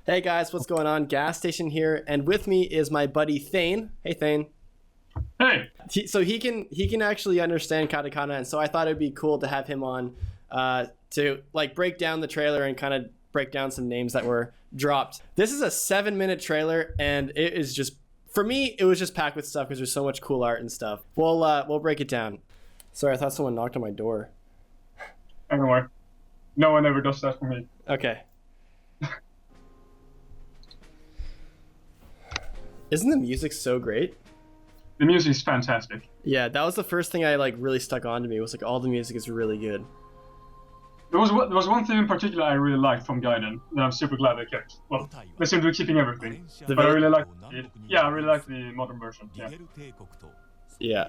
Hey guys, what's going on? Gas Station here, and with me is my buddy Thane. Hey Thane. Hey. So he can actually understand katakana, and so I thought it'd be cool to have him on to like break down the trailer and kind of break down some names that were dropped. This is a 7-minute trailer, and it is just, for me, it was just packed with stuff because there's so much cool art and stuff. We'll break it down. Sorry, I thought someone knocked on my door. Don't worry. No one ever does that for me. Okay. Isn't the music so great? The music is fantastic. Yeah, that was the first thing I like really stuck on to me. It was like all the music is really good. There was one thing in particular I really liked from Gaiden that I'm super glad they kept. Well, they seem to be keeping everything. But I really like it. Yeah, I really like the modern version. Yeah. Yeah.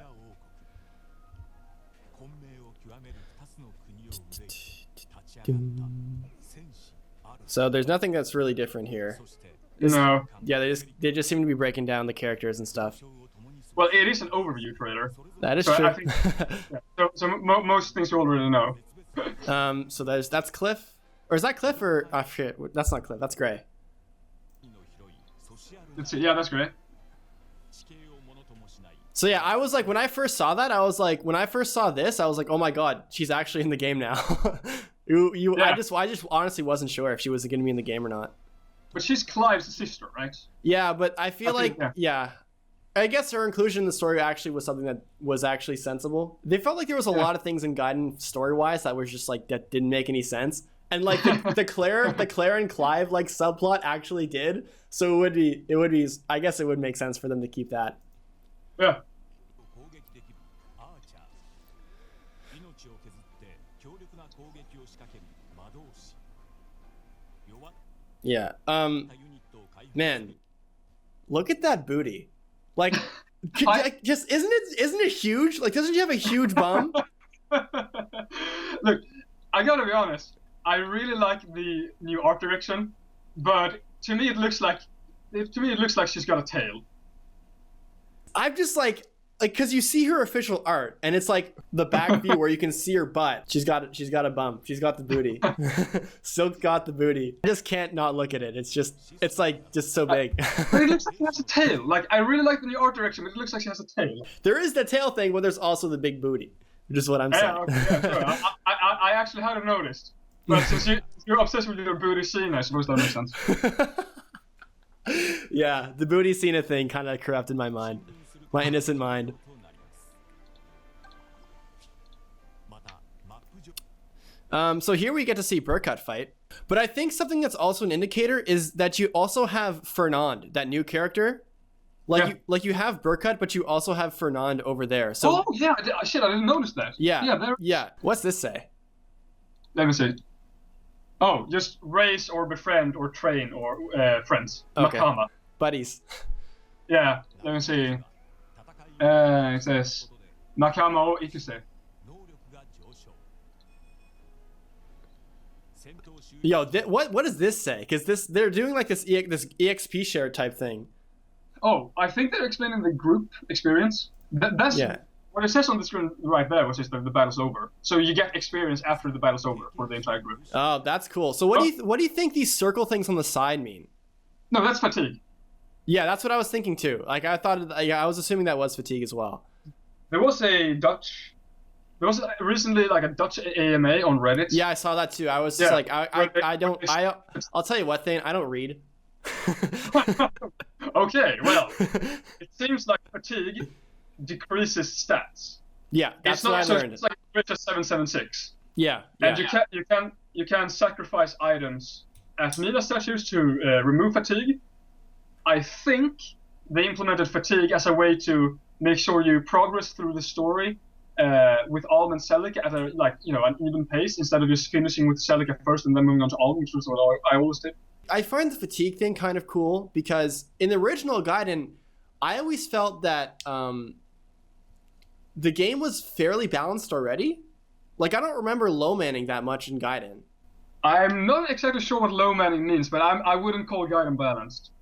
So there's nothing that's really different here. No. Yeah, they just seem to be breaking down the characters and stuff. Well, it is an overview trailer. That is so true. I think, yeah. So most things you already know. So that's Cliff, or is that Cliff or shit? That's not Cliff. That's Gray. Let's see. Yeah, that's great. So yeah, I was like, when I first saw that, I was like, when I first saw this, I was like, oh my god, she's actually in the game now. Yeah. I just honestly wasn't sure if she was going to be in the game or not. But she's Clive's sister, right? Yeah, but I feel yeah. I guess her inclusion in the story actually was something that was actually sensible. They felt like there was a lot of things in Gaiden story-wise that was just like that didn't make any sense, and like the Claire and Clive like subplot actually did. So it would be. I guess it would make sense for them to keep that. Yeah. Yeah. Man, look at that booty. Like, just isn't it huge? Like, doesn't she have a huge bum? Look, I gotta be honest. I really like the new art direction, but to me it looks like she's got a tail. I'm just like, because you see her official art, and it's like the back view where you can see her butt. She's got a bum. She's got the booty. Silk got the booty. I just can't not look at it. It's like just so big. But it looks like she has a tail. Like, I really like the new art direction, but it looks like she has a tail. There is the tail thing, but there's also the big booty, which is what I'm saying. Okay, yeah, sure. I actually hadn't noticed. But since you're obsessed with your booty scene, I suppose that makes sense. Yeah, the booty scene thing kind of corrupted my mind. My innocent mind. So here we get to see Burkut fight. But I think something that's also an indicator is that you also have Fernand, that new character. You have Burkut, but you also have Fernand over there. So, oh, yeah. Shit, I didn't notice that. Yeah. What's this say? Let me see. Oh, just race or befriend or train or friends. Okay. Nakama. Buddies. Yeah, let me see. It says Nakama o Ikuse. Yo, what does this say? Because they're doing like this EXP share type thing. Oh, I think they're explaining the group experience. That's what it says on the screen right there, which is the battle's over. So you get experience after the battle's over for the entire group. Oh, that's cool. So what do you think these circle things on the side mean? No, that's fatigue. Yeah, that's what I was thinking too. Like I was assuming that was fatigue as well. There was recently like a Dutch AMA on Reddit. Yeah, I saw that too. I was just like, I'll tell you what, Thane, I don't read. Okay, well, it seems like fatigue decreases stats. Yeah, that's what I learned. It's like a 776. Yeah. And you can sacrifice items as Mila statues to remove fatigue. I think they implemented fatigue as a way to make sure you progress through the story with Alm and Celica at an even pace instead of just finishing with Celica first and then moving on to Alm, which was what I always did. I find the fatigue thing kind of cool because in the original Gaiden, I always felt that the game was fairly balanced already. Like, I don't remember low manning that much in Gaiden. I'm not exactly sure what low manning means, but I wouldn't call Gaiden balanced.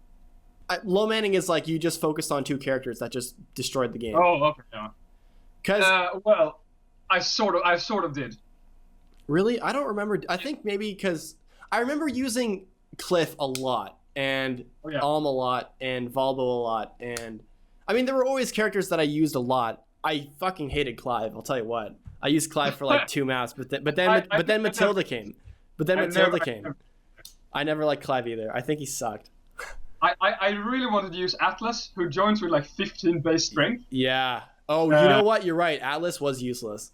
Low manning is like you just focused on 2 characters that just destroyed the game. Oh, okay, yeah. Well, I sort of did. Really? I don't remember. I think maybe because I remember using Cliff a lot and Alm a lot, and Volbo a lot, and I mean there were always characters that I used a lot. I fucking hated Clive. I'll tell you what. I used Clive for like 2 maps, but then Matilda came. I never liked Clive either. I think he sucked. I really wanted to use Atlas, who joins with like 15 base strength. Yeah. Oh, you know what? You're right. Atlas was useless.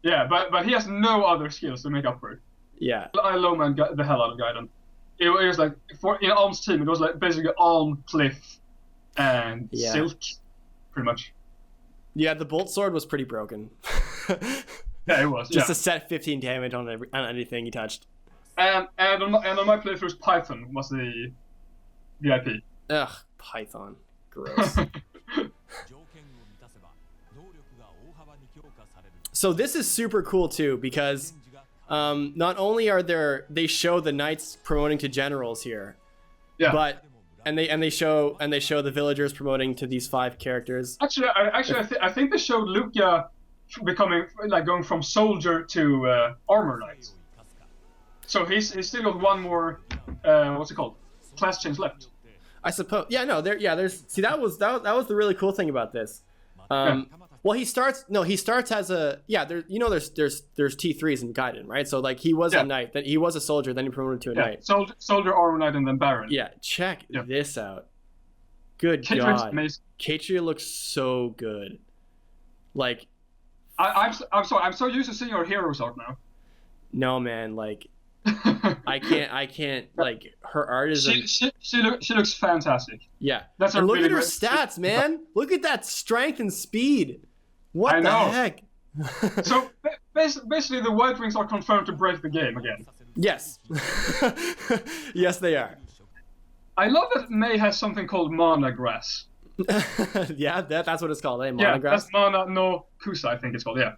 Yeah, but he has no other skills to make up for it. Yeah. I low man the hell out of Gaiden. It was like in Alm's team, it was like basically Alm, Cliff, and Silk, pretty much. Yeah, the bolt sword was pretty broken. Yeah, it was. Just to set 15 damage on anything he touched. And on my playthroughs, Python was the IP. Ugh, Python. Gross. So this is super cool too, because not only they show the knights promoting to generals here, but they show the villagers promoting to these 5 characters. Actually, I think they showed Luca becoming like going from soldier to armor knight. So he's still got one more what's it called? Class change left. I suppose. Yeah, no, there's see that was the really cool thing about this. Well, he starts as a there's T3s in Gaiden, right? So like he was a knight, then he was a soldier, then he promoted to a knight. Soldier, armor knight, and then baron. Yeah, check this out. Good God, Katria looks so good. Like, I'm sorry, I'm so used to seeing our heroes art now. No man, like I can't like her art is. She looks fantastic. Yeah, that's and look at her stats, man. Look at that strength and speed. What the heck? So basically, the White Wings are confirmed to break the game again. Yes. Yes, they are. I love that May has something called mana grass. Yeah, that's what it's called. Mana grass. That's mana no kusa, I think it's called. Yeah.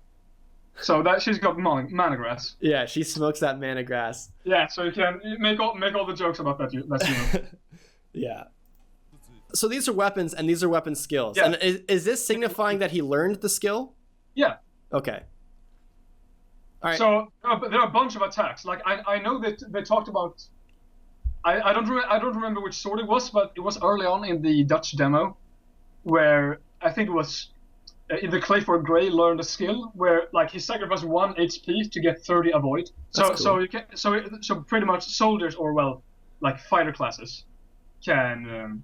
So that she's got mana grass. Yeah, she smokes that mana grass. Yeah, so you can make all the jokes about that. Yeah. So these are weapons, and these are weapon skills. Yeah. And is this signifying that he learned the skill? Yeah. Okay. All right. So there are a bunch of attacks. Like I know that they talked about. I don't remember which sword it was, but it was early on in the Dutch demo, where I think it was either Clayford Grey learned a skill where like he sacrificed 1 HP to get 30 avoid. So pretty much soldiers or like fighter classes can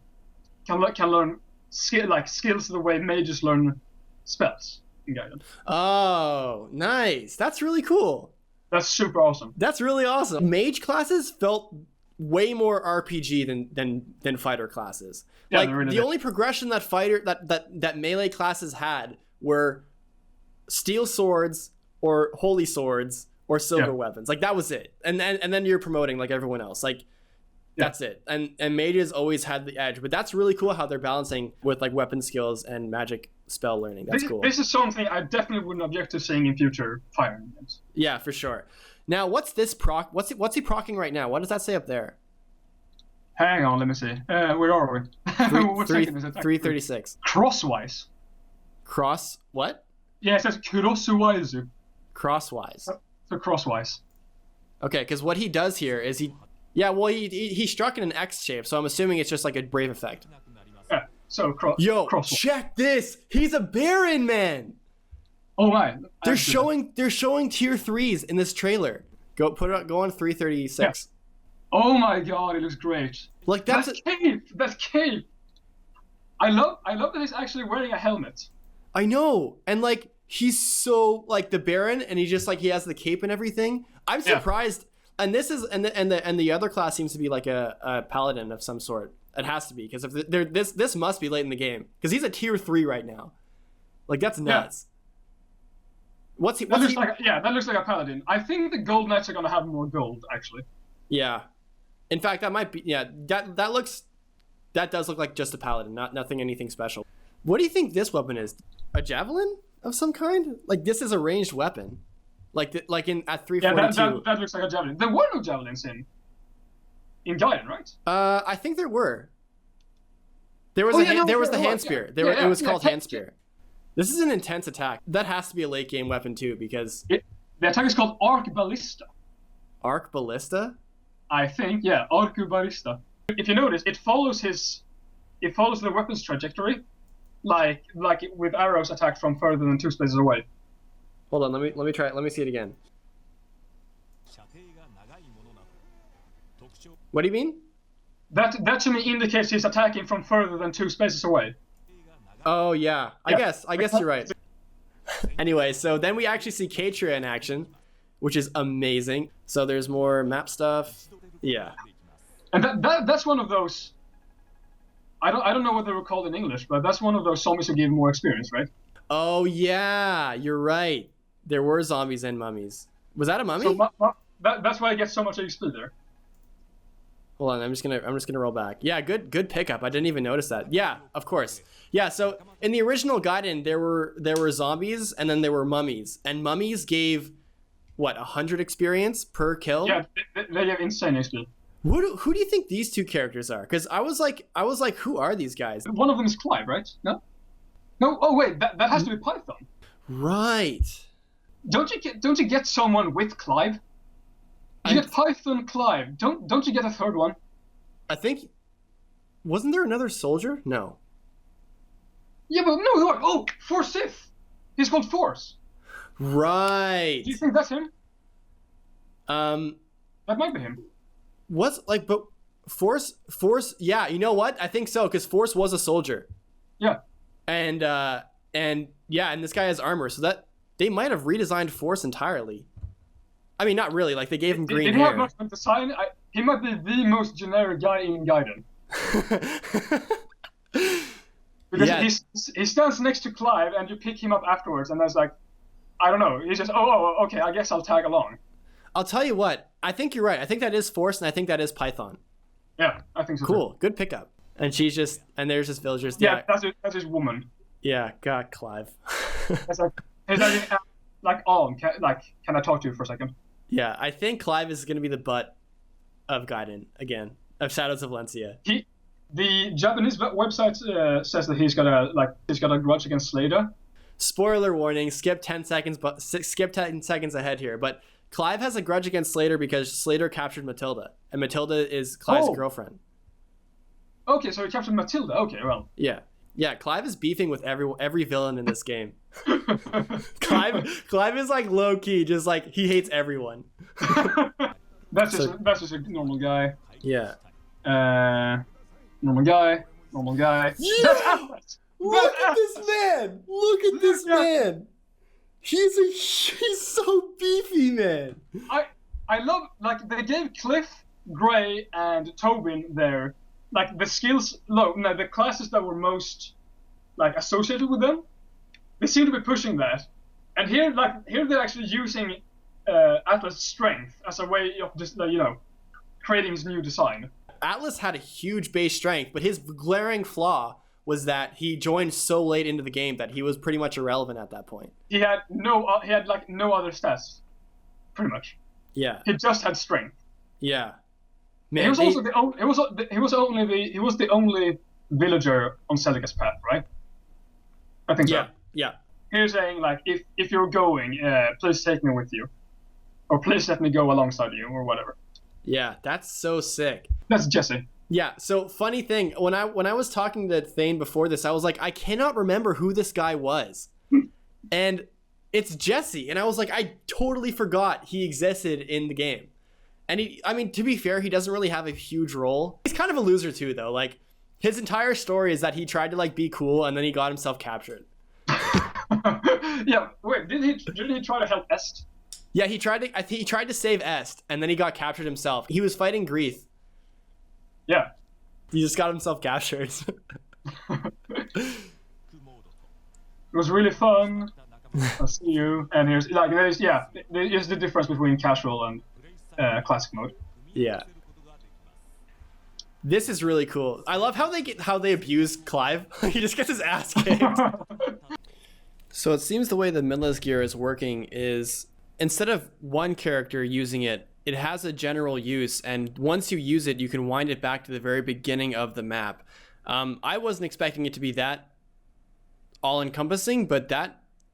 learn skills the way mages learn spells in Gaiden. Oh, nice! That's really cool. That's super awesome. That's really awesome. Mage classes felt way more RPG than fighter classes. Yeah, like really the only progression that melee classes had were steel swords or holy swords or silver weapons. Like that was it. And then you're promoting like everyone else. Like that's it. And mages always had the edge. But that's really cool how they're balancing with like weapon skills and magic spell learning. That's cool. This is something I definitely wouldn't object to seeing in future Fire Emblem games. Yeah, for sure. Now, what's this proc? What's he procking right now? What does that say up there? Hang on, let me see. Where are we? What second is it? 336. Crosswise. Cross what? Yeah, it says crosswise. Crosswise. So crosswise. Okay, because what he does here is he struck in an X shape, so I'm assuming it's just like a brave effect. Yeah. So crosswise. Check this. He's a Baron, man. Oh my! They're showing tier 3s in this trailer. Go on 336. Yeah. Oh my god, it looks great. Like that's cape. That's cape. I love that he's actually wearing a helmet. I know, and like he's so like the Baron, and he just like he has the cape and everything. I'm surprised. And this is and the other class seems to be like a paladin of some sort. It has to be because if this must be late in the game because he's a tier 3 right now. Like that's nuts. Yeah. That looks like a paladin. I think the gold knights are gonna have more gold actually. Yeah. In fact, that might be that does look like just a paladin, anything special. What do you think this weapon is? A javelin of some kind? Like this is a ranged weapon. Like at 342. Yeah, that looks like a javelin. There were no javelins in Gaiden, right? I think there were. There was the hand spear. It was called hand spear. This is an intense attack. That has to be a late game weapon too because the attack is called Arc Ballista. Arc Ballista? I think, Arc Ballista. If you notice, it follows the weapon's trajectory, like with arrows attacked from further than 2 spaces away. Hold on, let me try it. Let me see it again. What do you mean? That to me indicates he's attacking from further than 2 spaces away. Oh yeah, I guess you're right. Anyway, so then we actually see Katria in action, which is amazing. So there's more map stuff. Yeah. And that's one of those. I don't know what they were called in English, but that's one of those zombies who give more experience, right? Oh yeah, you're right. There were zombies and mummies. Was that a mummy? So that's why I get so much XP there. Hold on, I'm just gonna roll back. Yeah, good pickup. I didn't even notice that. Yeah, of course. Yeah, so in the original Gaiden, there were zombies and then there were mummies, and mummies gave what 100 experience per kill. Yeah, they have insane XP. Who do you think these two characters are? Because I was like, who are these guys? One of them is Clive, right? No. Oh wait, that has to be Python. Right. Don't you get someone with Clive? You get Python Clive. Don't you get a third one? I think. Wasn't there another soldier? No. Yeah, but no. Look, oh, Forsyth. He's called Force. Right. Do you think that's him? That might be him. What's like, but Force. Yeah, you know what? I think so because Force was a soldier. Yeah. And yeah, and this guy has armor, so that they might have redesigned Force entirely. I mean, not really. Like they gave him green hair. He might not design. He might be the most generic guy in Gaiden. Because he stands next to Clive, and you pick him up afterwards, and there's like, I don't know. He just, okay, I guess I'll tag along. I'll tell you what. I think you're right. I think that is Force, and I think that is Python. Yeah, I think so. Cool, good pickup. And she's just, and there's just villagers. Yeah, that's his woman. Yeah, God, Clive. It's like, can I talk to you for a second? Yeah, I think Clive is going to be the butt of Gaiden again, of Shadows of Valentia. The Japanese website says that he's got a grudge against Slater. Spoiler warning: skip 10 seconds, but skip 10 seconds ahead here. But Clive has a grudge against Slater because Slater captured Matilda, and Matilda is Clive's girlfriend. Okay, so he captured Matilda. Okay, well. Yeah. Clive is beefing with every villain in this game. Clive is like low key, just like he hates everyone. That's just a normal guy. Yeah. Normal guy. Yeah! That's Atlas! Look at this man! He's so beefy, man. I love, like, they gave Cliff, Gray, and Tobin their, like, the skills, the classes that were most, like, associated with them. They seem to be pushing that. And here they're actually using Atlas' strength as a way of just, creating his new design. Atlas had a huge base strength, but his glaring flaw was that he joined so late into the game that he was pretty much irrelevant at that point. He had no other stats, pretty much. Yeah. He just had strength. Yeah. Man, he was the only villager on Celica's path, right? I think so. Yeah. He was saying, like, if you're going, please take me with you, or please let me go alongside you, or whatever. Yeah, that's so sick. That's Jesse. Yeah, so funny thing, when I was talking to Thane before this, I was like, I cannot remember who this guy was. And it's Jesse, and I was like, I totally forgot he existed in the game. And to be fair, he doesn't really have a huge role. He's kind of a loser too, though. Like, his entire story is that he tried to, like, be cool, and then he got himself captured. Yeah, wait, didn't he try to help Est? Yeah, he tried to save Est, and then he got captured himself. He was fighting Greeth. Yeah. He just got himself captured. It was really fun. I'll see you. And there's the difference between casual and classic mode. Yeah. This is really cool. I love how they abuse Clive. He just gets his ass kicked. So it seems the way the Midless gear is working is instead of one character using it, it has a general use, and once you use it, you can wind it back to the very beginning of the map. I wasn't expecting it to be that all-encompassing, but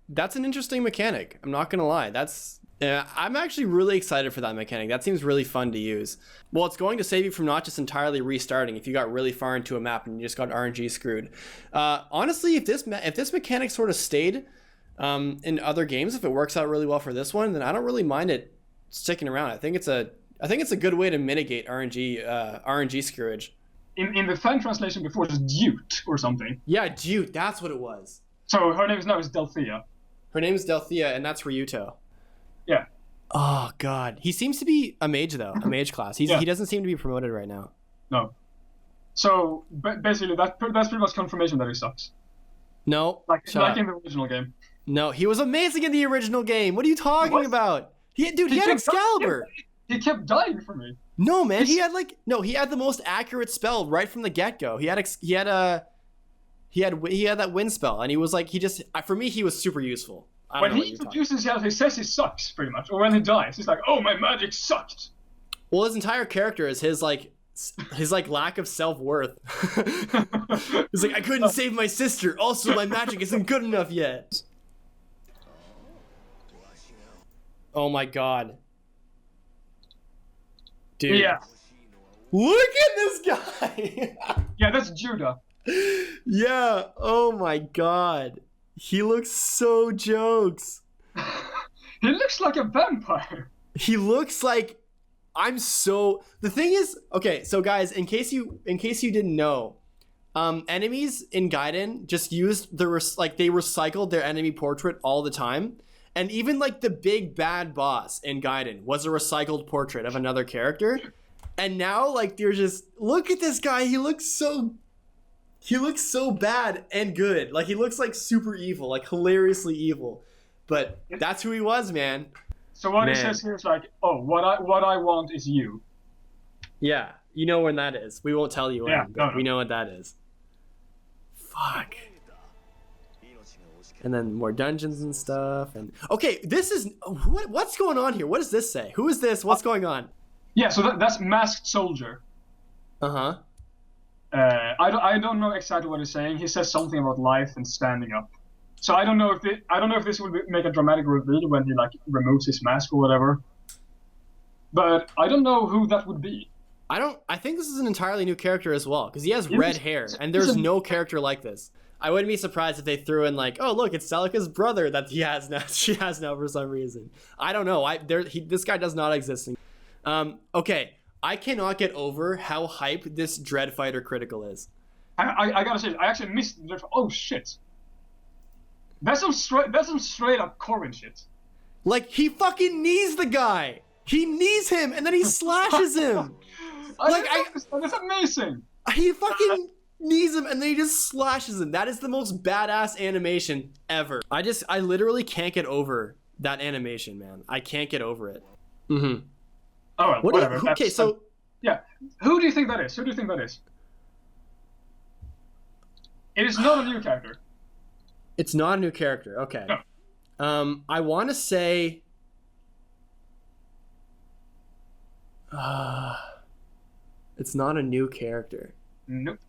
that's an interesting mechanic. I'm not gonna lie. That's Yeah, I'm actually really excited for that mechanic. That seems really fun to use. Well, it's going to save you from not just entirely restarting if you got really far into a map and you just got RNG screwed. Honestly, if this mechanic sort of stayed in other games, if it works out really well for this one, then I don't really mind it sticking around. I think it's a good way to mitigate RNG screwage. In the fan translation before, it was Dute or something. Yeah, Dute. That's what it was. So her name now is Delthea. Her name is Delthea, and that's Ryuto. Yeah. Oh God, he seems to be a mage though, a mage class. He doesn't seem to be promoted right now. No. So basically, that's pretty much confirmation that he sucks. No. Like in the original game. No, he was amazing in the original game. What are you talking about? He had Excalibur. He kept dying for me. No man, he had the most accurate spell right from the get go. He had that wind spell, and he was like for me he was super useful. When he introduces himself, he says he sucks, pretty much. Or when he dies, he's like, "Oh, my magic sucked." Well, his entire character is his lack of self-worth. He's like, I couldn't save my sister. Also, my magic isn't good enough yet. Oh my God. Dude. Yeah. Look at this guy. Yeah, that's Judah. Yeah. Oh my God. He looks so jokes. He looks like a vampire. He looks like the thing is, okay, so guys, in case you didn't know, enemies in Gaiden just used they recycled their enemy portrait all the time. And even like the big bad boss in Gaiden was a recycled portrait of another character. And now like they're just, look at this guy, he looks so bad and good. Like he looks like super evil, like hilariously evil. But that's who he was, man. So what he says here is like, oh, what I want is you. Yeah, you know when that is. We won't tell you when, but we know what that is. Fuck. And then more dungeons and stuff. And okay, this is what's going on here? What does this say? Who is this? What's going on? Yeah, so that's Masked Soldier. Uh-huh. I don't know exactly what he's saying. He says something about life and standing up. So I don't know if this will make a dramatic reveal when he like removes his mask or whatever. But I don't know who that would be. I think this is an entirely new character as well, because he has red hair, and there's no character like this. I wouldn't be surprised if they threw in like, oh look, it's Celica's brother that she has now for some reason. I don't know. This guy does not exist. Okay, I cannot get over how hype this Dread Fighter Critical is. I gotta say, I actually missed. Oh shit. That's some straight up Corbin shit. Like he fucking knees the guy. He knees him and then he slashes him. That's amazing. He fucking knees him and then he just slashes him. That is the most badass animation ever. I literally can't get over that animation, man. I can't get over it. Mm-hmm. Oh well, whatever. Yeah. Who do you think that is? It is not a new character. It's not a new character. Okay. No. I want to say. It's not a new character. Nope.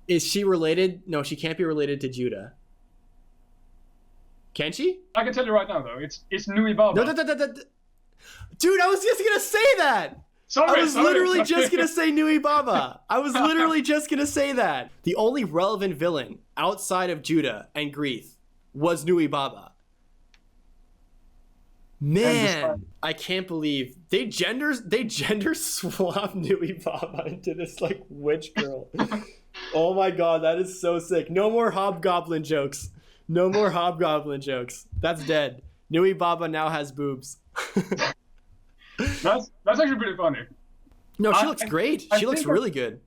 Is she related? No, she can't be related to Judah. Can she? I can tell you right now, though. It's Nui Baba. No. Dude, I was just gonna say that. I was literally just gonna say Nui Baba. I was literally just gonna say that. The only relevant villain outside of Judah and Greeth was Nui Baba. Man, I can't believe they gender swap Nui Baba into this like witch girl. Oh my god, that is so sick. No more hobgoblin jokes. That's dead. Nui Baba now has boobs. That's actually pretty funny. No, she looks great. She looks really good.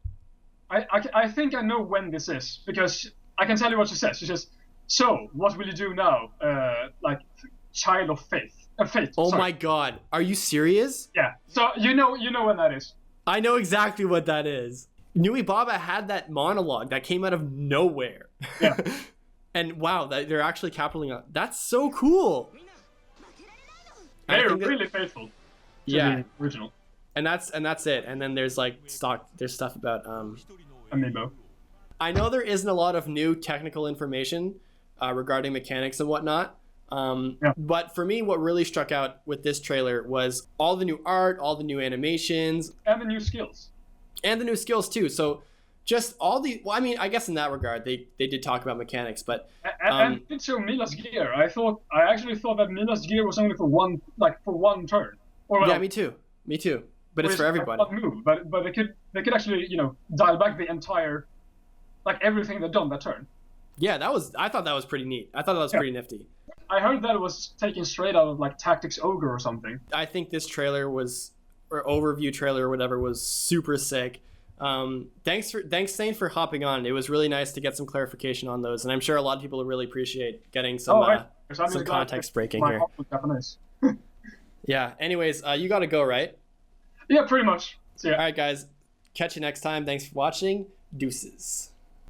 I think I know when this is, because I can tell you what she says. She says, "So, what will you do now? Like, child of faith. Fate." Oh sorry. My god, are you serious? Yeah. So you know when that is. I know exactly what that is. Nui Baba had that monologue that came out of nowhere. Yeah. And wow, they're actually capitalizing on. That's so cool. They're really faithful to the original. And that's it. And then there's like there's stuff about Amiibo. I know there isn't a lot of new technical information regarding mechanics and whatnot. Yeah. But for me, what really struck out with this trailer was all the new art, all the new animations, and the new skills. and the new skills too. So just all the, well, I mean, I guess in that regard, they did talk about mechanics, but And it showed Mila's gear. I actually thought that Mila's gear was only for one turn. Or yeah, me too. But it's for everybody. One move, but they could actually dial back the entire, like everything they've done that turn. Yeah, I thought that was pretty neat. I thought that was pretty nifty. I heard that it was taken straight out of like Tactics Ogre or something. I think this trailer was, or overview trailer or whatever, was super sick. Thanks Thane for hopping on. It was really nice to get some clarification on those, and I'm sure a lot of people will really appreciate getting some context breaking here. Yeah. Anyways, you got to go, right? Yeah, pretty much. See ya. All right, guys. Catch you next time. Thanks for watching. Deuces.